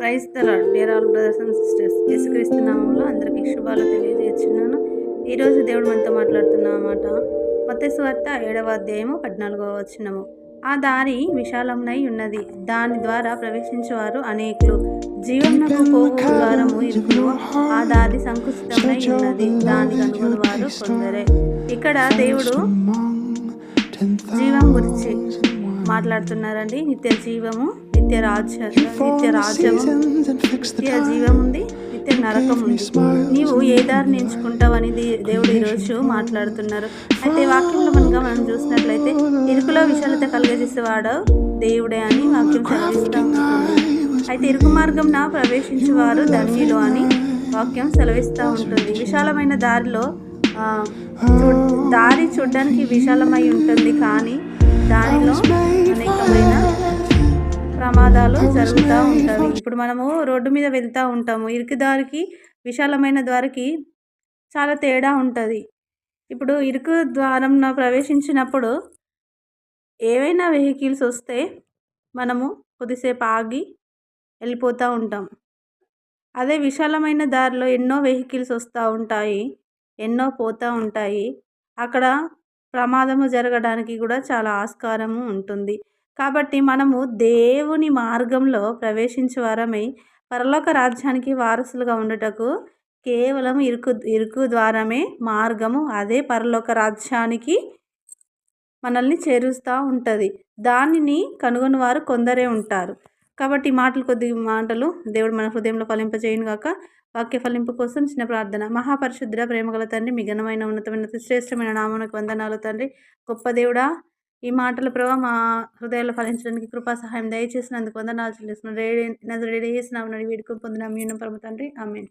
Praise the lord dear all brothers and sisters. Yesu Kristu నామంలో అందరికీ శుభాలు తెలియజేస్తున్నాను. ఈరోజు దేవుడు మనతో మాట్లాడుతున్న మాట మత్తయి సువార్త 7వ అధ్యాయము 14వ వచనము. ఆ దారి విశాలమునై ఉన్నది, దాని ద్వారా ప్రవేశించువారు అనేకులు. జీవమునకు పోవు ద్వారము ఇరుకును, ఆ దారి సంకుచితమై ఉన్నది, దాని కనుగొనువారు కొందరే. ఇక్కడ దేవుడు జీవం గురించి మాట్లాడుతున్నారండి. నిత్య జీవము, నిత్య రాజ్యము, నిత్య జీవం ఉంది, నిత్య నరకం ఉంది. నీవు ఏ దారిని ఎంచుకుంటావని దేవుడు ఈరోజు మాట్లాడుతున్నారు. అయితే వాక్యంలో మనం చూసినట్లయితే ఇరుకులో విశాలత కలిగజేసేవాడు దేవుడే అని వాక్యం సెలవిస్తూ ఉంటుంది. అయితే ఇరుకు మార్గంన ప్రవేశించేవారు ధన్యులు అని వాక్యం సెలవిస్తూ ఉంటుంది. విశాలమైన దారిలో దారి చూడడానికి విశాలమై ఉంటుంది, కానీ దానిలో అనేకమైన ప్రమాదాలు జరుగుతూ ఉంటాయి. ఇప్పుడు మనము రోడ్డు మీద వెళ్తూ ఉంటాము. ఇరుకు దారికి విశాలమైన దారికి చాలా తేడా ఉంటుంది. ఇప్పుడు ఇరుకు ద్వారం ప్రవేశించినప్పుడు ఏవైనా వెహికల్స్ వస్తే మనము కొద్దిసేపు ఆగి వెళ్ళిపోతూ ఉంటాం. అదే విశాలమైన దారిలో ఎన్నో వెహికల్స్ వస్తూ ఉంటాయి, ఎన్నో పోతూ ఉంటాయి. అక్కడ ప్రమాదము జరగడానికి కూడా చాలా ఆస్కారము ఉంటుంది. కాబట్టి మనము దేవుని మార్గంలో ప్రవేశించే వారమై పరలోక రాజ్యానికి వారసులుగా ఉండుటకు కేవలం ఇరుకు ద్వారమే మార్గము. అదే పరలోక రాజ్యానికి మనల్ని చేరుస్తూ ఉంటుంది. దానిని కనుగొని వారు కొందరే ఉంటారు. కాబట్టి కొద్ది మాటలు దేవుడు మన హృదయంలో ఫలింపజేయను గాక. వాక్య ఫలింపు కోసం చిన్న ప్రార్థన. మహాపరిశుద్ధ ప్రేమగల తండ్రి, మీ ఘనమైన ఉన్నతమైన శ్రేష్టమైన నామమునకు వందనాలు తండ్రి. గొప్ప దేవుడా, ఈ మాటలు ప్రభావ మా హృదయాల్లో ఫలించడానికి కృపా సహాయం దయచేసినందుకు వందనాలు చెల్లిస్తున్నాను. నజరేయుడైన యేసు నామమున వేడుకొని పొందిన మీ పరమ తండ్రి, ఆమేన్.